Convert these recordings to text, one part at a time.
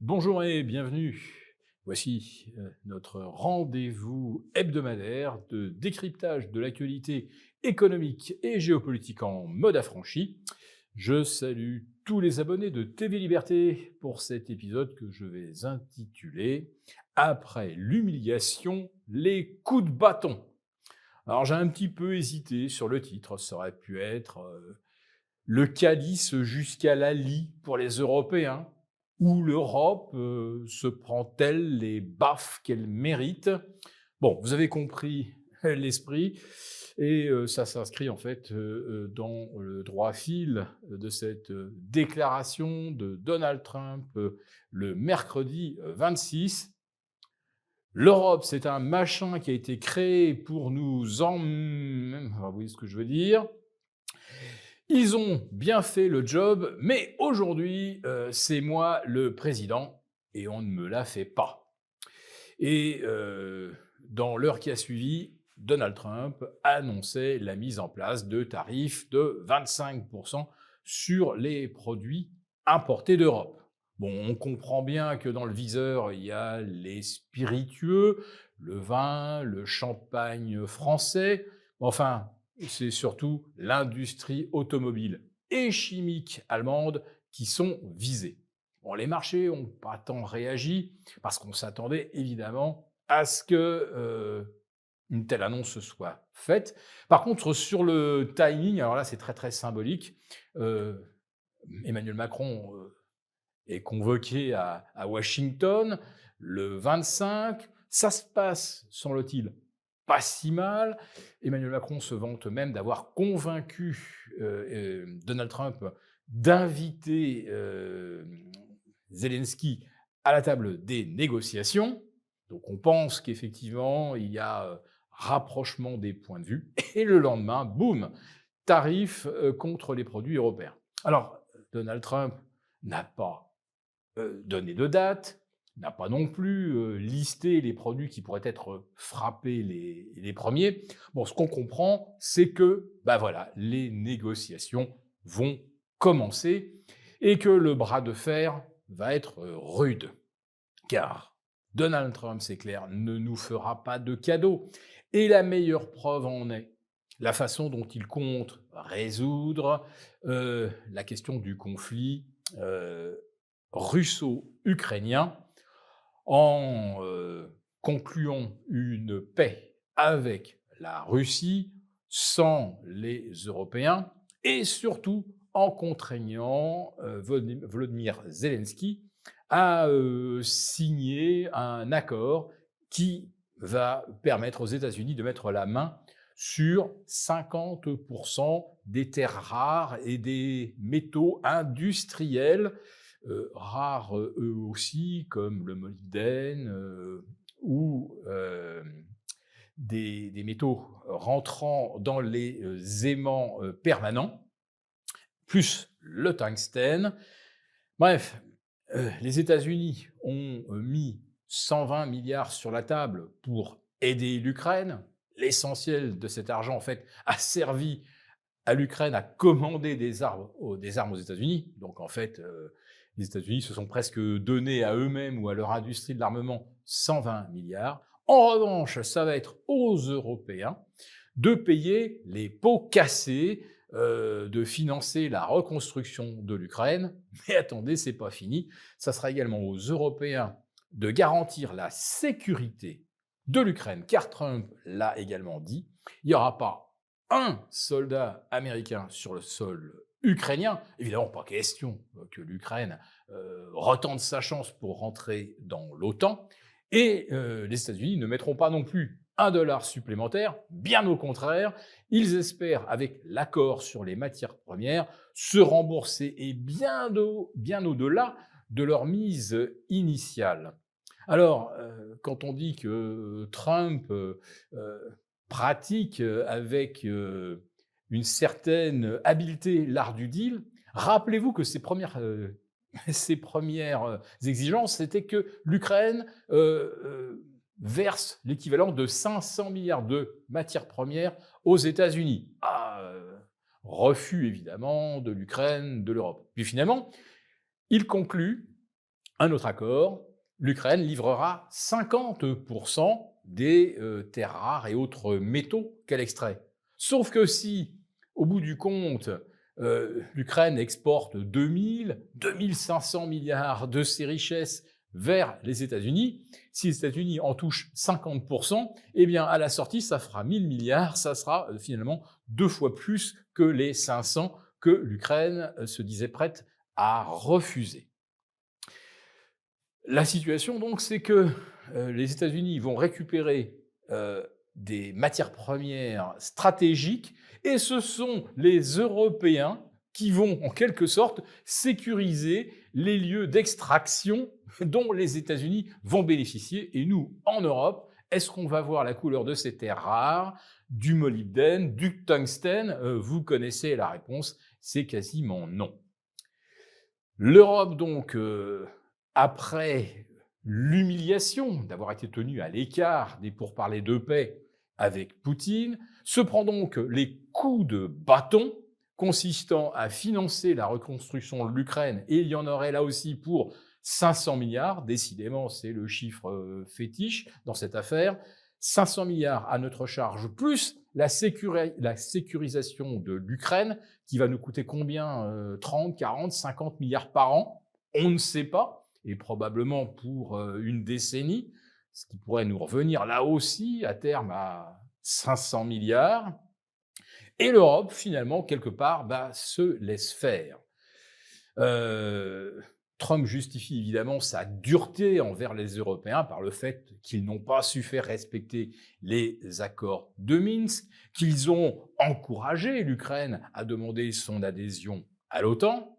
Bonjour et bienvenue. Voici notre rendez-vous hebdomadaire de décryptage de l'actualité économique et géopolitique en mode affranchi. Je salue tous les abonnés de TV Liberté pour cet épisode que je vais intituler Après l'humiliation, les coups de bâton. Alors j'ai un petit peu hésité sur le titre, ça aurait pu être le calice jusqu'à la lie pour les Européens, ou l'Europe se prend-elle les baffes qu'elle mérite? Bon, vous avez compris l'esprit et ça s'inscrit en fait, dans le droit fil de cette, déclaration de Donald Trump, le mercredi, 26. L'Europe, c'est un machin qui a été créé pour nous vous voyez ce que je veux dire? Ils ont bien fait le job, mais aujourd'hui, c'est moi le président et on ne me la fait pas. Et dans l'heure qui a suivi, Donald Trump annonçait la mise en place de tarifs de 25 sur les produits importés d'Europe. Bon, on comprend bien que dans le viseur, il y a les spiritueux, le vin, le champagne français, enfin, c'est surtout l'industrie automobile et chimique allemande qui sont visées. Bon, les marchés n'ont pas tant réagi parce qu'on s'attendait évidemment à ce que une telle annonce soit faite. Par contre, sur le timing, alors là, c'est très très symbolique. euh, Emmanuel Macron est convoqué à Washington le 25. Ça se passe, semble-t-il, pas si mal. Emmanuel Macron se vante même d'avoir convaincu Donald Trump d'inviter Zelensky à la table des négociations. Donc on pense qu'effectivement, il y a rapprochement des points de vue. Et le lendemain, boum, tarif contre les produits européens. Alors, Donald Trump n'a pas donné de date, n'a pas non plus listé les produits qui pourraient être frappés les premiers. Bon, ce qu'on comprend, c'est que, bah voilà, les négociations vont commencer et que le bras de fer va être rude. Car Donald Trump, c'est clair, ne nous fera pas de cadeaux. Et la meilleure preuve en est la façon dont il compte résoudre la question du conflit euh, russo-ukrainien en concluant une paix avec la Russie sans les Européens et surtout en contraignant Volodymyr Zelensky à signer un accord qui va permettre aux États-Unis de mettre la main sur 50% des terres rares et des métaux industriels rares eux aussi, comme le molybdène ou des métaux rentrant dans les aimants permanents, plus le tungstène. Bref, les États-Unis ont mis 120 milliards sur la table pour aider l'Ukraine. L'essentiel de cet argent, en fait, a servi à l'Ukraine à commander des armes aux États-Unis. Donc en fait, les États-Unis se sont presque donnés à eux-mêmes ou à leur industrie de l'armement 120 milliards. En revanche, ça va être aux Européens de payer les pots cassés, de financer la reconstruction de l'Ukraine. Mais attendez, c'est pas fini. Ça sera également aux Européens de garantir la sécurité de l'Ukraine, car Trump l'a également dit. Il n'y aura pas un soldat américain sur le sol ukrainien. Évidemment, pas question que l'Ukraine retente sa chance pour rentrer dans l'OTAN. Et les États-Unis ne mettront pas non plus $1 supplémentaire, bien au contraire, ils espèrent, avec l'accord sur les matières premières, se rembourser et bien au-delà de leur mise initiale. Alors, quand on dit que Trump pratique avec une certaine habileté l'art du deal, rappelez-vous que ses premières, ses premières exigences, c'était que l'Ukraine verse l'équivalent de 500 milliards de matières premières aux États-Unis. Refus évidemment de l'Ukraine, de l'Europe. Puis finalement, il conclut un autre accord, l'Ukraine livrera 50% des terres rares et autres métaux qu'elle extrait. Sauf que si, au bout du compte, l'Ukraine exporte 2500 milliards de ses richesses vers les États-Unis, si les États-Unis en touchent 50%, eh bien à la sortie, ça fera 1000 milliards, ça sera finalement 2 fois plus que les 500 que l'Ukraine se disait prête à refuser. La situation donc, c'est que les États-Unis vont récupérer des matières premières stratégiques et ce sont les Européens qui vont en quelque sorte sécuriser les lieux d'extraction dont les États-Unis vont bénéficier. Et nous, en Europe, est-ce qu'on va voir la couleur de ces terres rares, du molybdène, du tungstène? Vous connaissez la réponse, c'est quasiment non. L'Europe donc, après l'humiliation d'avoir été tenue à l'écart des pourparlers de paix avec Poutine, se prend donc les coups de bâton consistant à financer la reconstruction de l'Ukraine, et il y en aurait là aussi pour 500 milliards, décidément c'est le chiffre fétiche dans cette affaire, 500 milliards à notre charge, plus la sécurisation de l'Ukraine, qui va nous coûter combien 30, 40, 50 milliards par an, on ne sait pas, et probablement pour une décennie, ce qui pourrait nous revenir là aussi à terme à 500 milliards. Et l'Europe, finalement, quelque part, se laisse faire. Trump justifie évidemment sa dureté envers les Européens par le fait qu'ils n'ont pas su faire respecter les accords de Minsk, qu'ils ont encouragé l'Ukraine à demander son adhésion à l'OTAN.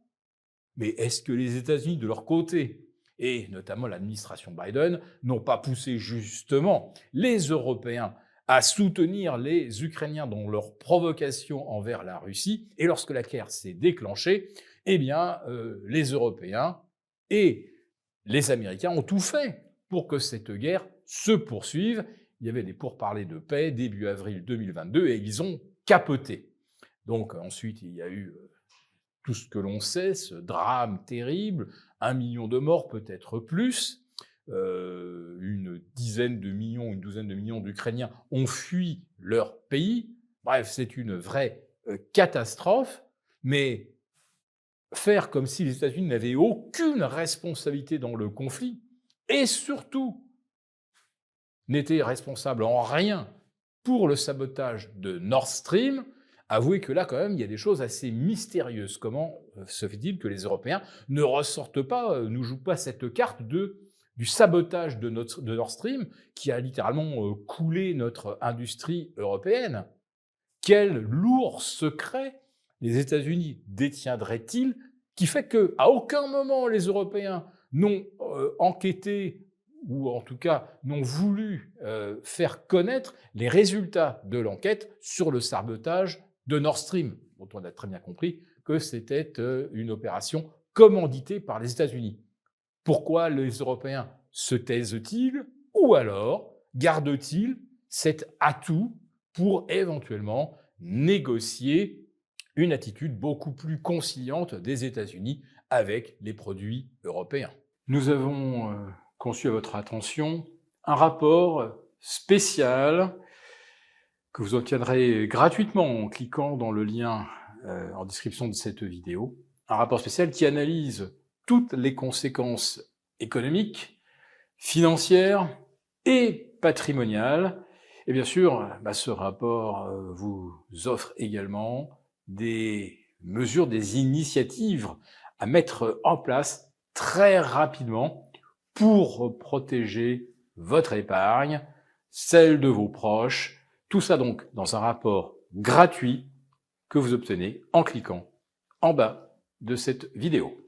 Mais est-ce que les États-Unis, de leur côté, et notamment l'administration Biden, n'ont pas poussé justement les Européens à soutenir les Ukrainiens dans leur provocation envers la Russie? Et lorsque la guerre s'est déclenchée, eh bien, les Européens et les Américains ont tout fait pour que cette guerre se poursuive. Il y avait des pourparlers de paix début avril 2022 et ils ont capoté. Donc ensuite, il y a eu tout ce que l'on sait, ce drame terrible, 1 million de morts, peut-être plus. Une douzaine de millions d'Ukrainiens ont fui leur pays. Bref, c'est une vraie catastrophe, mais faire comme si les États-Unis n'avaient aucune responsabilité dans le conflit, et surtout n'étaient responsables en rien pour le sabotage de Nord Stream, avouez que là, quand même, il y a des choses assez mystérieuses. Comment se fait-il que les Européens ne ressortent pas, ne jouent pas cette carte du sabotage de Nord Stream, qui a littéralement coulé notre industrie européenne? Quel lourd secret les États-Unis détiendraient-ils qui fait qu'à aucun moment les Européens n'ont enquêté ou en tout cas n'ont voulu faire connaître les résultats de l'enquête sur le sabotage de Nord Stream, dont on a très bien compris que c'était une opération commanditée par les États-Unis. Pourquoi les Européens se taisent-ils ou alors gardent-ils cet atout pour éventuellement négocier une attitude beaucoup plus conciliante des États-Unis avec les produits européens? Nous avons conçu à votre attention un rapport spécial que vous obtiendrez gratuitement en cliquant dans le lien en description de cette vidéo. Un rapport spécial qui analyse toutes les conséquences économiques, financières et patrimoniales. Et bien sûr, ce rapport vous offre également des mesures, des initiatives à mettre en place très rapidement pour protéger votre épargne, celle de vos proches. Tout ça donc dans un rapport gratuit que vous obtenez en cliquant en bas de cette vidéo.